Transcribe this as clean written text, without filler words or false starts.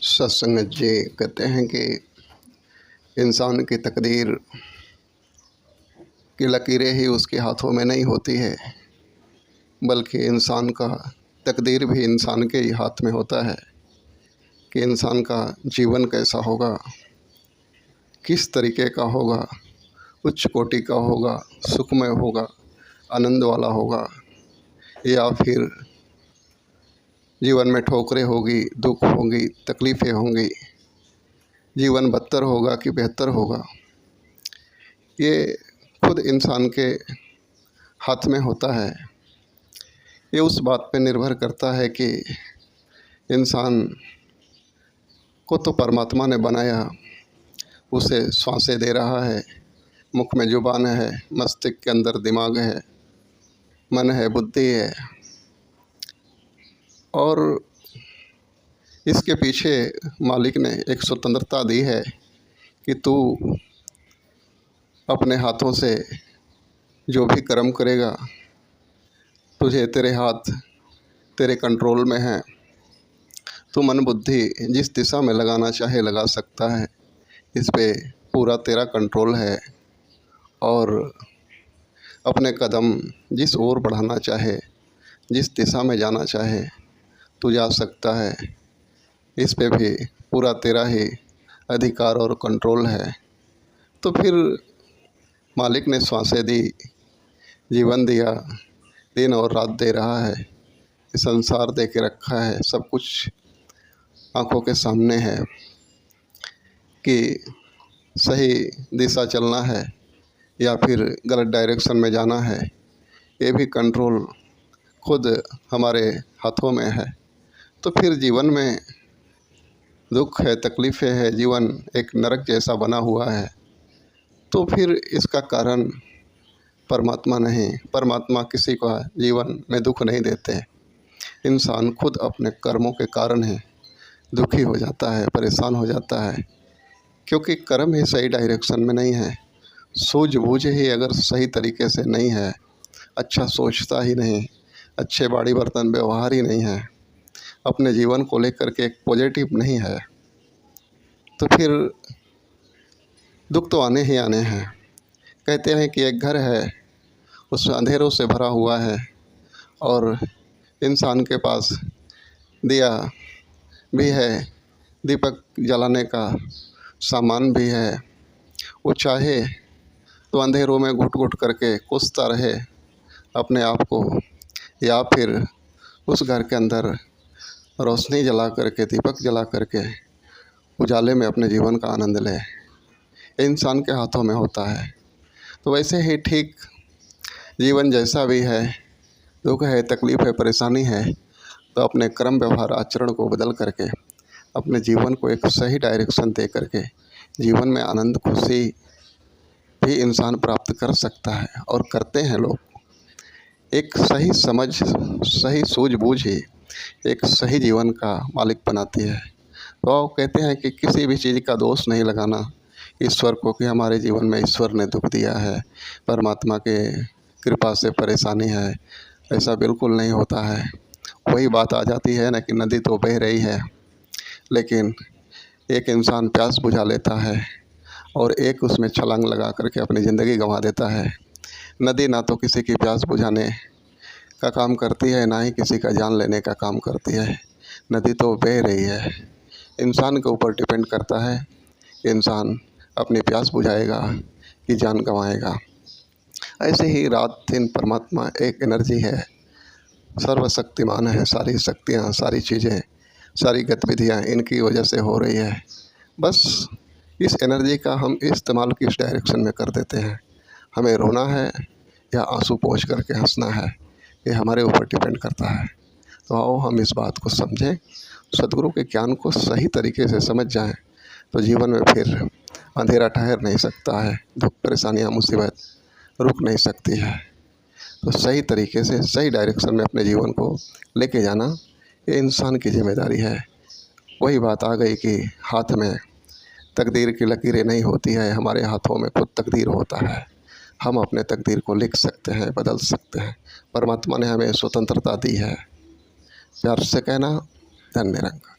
सत्संग जी कहते हैं कि इंसान की तकदीर की लकीरें ही उसके हाथों में नहीं होती है, बल्कि इंसान का तकदीर भी इंसान के ही हाथ में होता है कि इंसान का जीवन कैसा होगा, किस तरीके का होगा, उच्च कोटि का होगा, सुखमय होगा, आनंद वाला होगा, या फिर जीवन में ठोकरें होगी, दुख होंगी, तकलीफ़ें होंगी, जीवन बदतर होगा कि बेहतर होगा, ये खुद इंसान के हाथ में होता है। ये उस बात पे निर्भर करता है कि इंसान को तो परमात्मा ने बनाया, उसे सांसें दे रहा है, मुख में जुबान है, मस्तिष्क के अंदर दिमाग है, मन है, बुद्धि है, और इसके पीछे मालिक ने एक स्वतंत्रता दी है कि तू अपने हाथों से जो भी कर्म करेगा, तुझे तेरे हाथ तेरे कंट्रोल में हैं। तू मन बुद्धि जिस दिशा में लगाना चाहे लगा सकता है, इस पे पूरा तेरा कंट्रोल है। और अपने कदम जिस ओर बढ़ाना चाहे, जिस दिशा में जाना चाहे, तू जा सकता है। इस पे भी पूरा तेरा ही अधिकार और कंट्रोल है। तो फिर मालिक ने सांसें दी, जीवन दिया, दिन और रात दे रहा है, ये संसार दे के रखा है, सब कुछ आँखों के सामने है कि सही दिशा चलना है या फिर गलत डायरेक्शन में जाना है, ये भी कंट्रोल खुद हमारे हाथों में है। तो फिर जीवन में दुख है, तकलीफ़ें है, जीवन एक नरक जैसा बना हुआ है, तो फिर इसका कारण परमात्मा नहीं। परमात्मा किसी का जीवन में दुख नहीं देते। इंसान खुद अपने कर्मों के कारण है दुखी हो जाता है, परेशान हो जाता है, क्योंकि कर्म ही सही डायरेक्शन में नहीं है। सूझबूझ ही अगर सही तरीके से नहीं है, अच्छा सोचता ही नहीं, अच्छे बाड़ी बर्तन व्यवहार ही नहीं है, अपने जीवन को लेकर के एक पॉजिटिव नहीं है, तो फिर दुख तो आने ही आने हैं। कहते हैं कि एक घर है, उसमें अंधेरों से भरा हुआ है और इंसान के पास दिया भी है, दीपक जलाने का सामान भी है। वो चाहे तो अंधेरों में घुट घुट करके कोसता रहे अपने आप को, या फिर उस घर के अंदर रोशनी जला करके, दीपक जला करके उजाले में अपने जीवन का आनंद ले। इंसान के हाथों में होता है। तो वैसे ही ठीक जीवन जैसा भी है, दुख है, तकलीफ़ है, परेशानी है, तो अपने कर्म व्यवहार आचरण को बदल करके अपने जीवन को एक सही डायरेक्शन दे करके जीवन में आनंद खुशी भी इंसान प्राप्त कर सकता है, और करते हैं लोग। एक सही समझ, सही सूझबूझ ही एक सही जीवन का मालिक बनाती है। तो कहते हैं कि किसी भी चीज़ का दोष नहीं लगाना ईश्वर को कि हमारे जीवन में ईश्वर ने दुख दिया है, परमात्मा के कृपा से परेशानी है, ऐसा बिल्कुल नहीं होता है। वही बात आ जाती है ना कि नदी तो बह रही है, लेकिन एक इंसान प्यास बुझा लेता है और एक उसमें छलांग लगा करके अपनी ज़िंदगी गंवा देता है। नदी ना तो किसी की प्यास बुझाने का काम करती है, ना ही किसी का जान लेने का काम करती है। नदी तो बह रही है। इंसान के ऊपर डिपेंड करता है कि इंसान अपनी प्यास बुझाएगा कि जान गंवाएगा। ऐसे ही रात दिन परमात्मा एक एनर्जी है, सर्वशक्तिमान है। सारी शक्तियाँ, सारी चीज़ें, सारी गतिविधियाँ इनकी वजह से हो रही है। बस इस एनर्जी का हम इस्तेमाल किस डायरेक्शन में कर देते हैं। हमें रोना है या आंसू पोंछ करके हंसना है, ये हमारे ऊपर डिपेंड करता है। तो आओ हम इस बात को समझें, सदगुरु के ज्ञान को सही तरीके से समझ जाएं, तो जीवन में फिर अंधेरा ठहर नहीं सकता है, दुख परेशानियाँ मुसीबत रुक नहीं सकती है। तो सही तरीके से सही डायरेक्शन में अपने जीवन को लेके जाना ये इंसान की जिम्मेदारी है। वही बात आ गई कि हाथ में तकदीर की लकीरें नहीं होती है, हमारे हाथों में खुद तकदीर होता है। हम अपने तकदीर को लिख सकते हैं, बदल सकते हैं। परमात्मा ने हमें स्वतंत्रता दी है। प्यार से कहना, धन्य निरंकार।